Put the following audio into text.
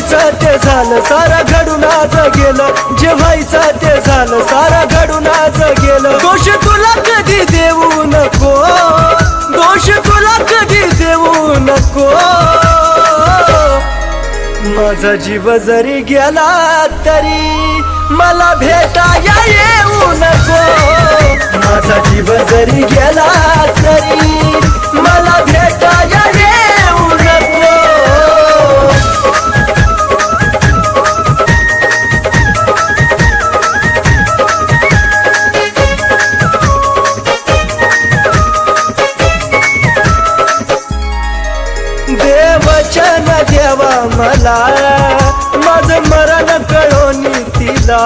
व्हायचं ते झालं सारं घडून आज गेलं, जे व्हायचं ते झालं सारं घडून आज गेलं. दोष तुला कधी देऊ नको, दोष तुला कधी देऊ नको. माझा जीव जरी गेला तरी मला भेटाया येऊ नको. माझा जीव जरी गेला तरी मला भेटाया येऊ नको. देवचन देवा मला माझं मरण कळोनी तिला.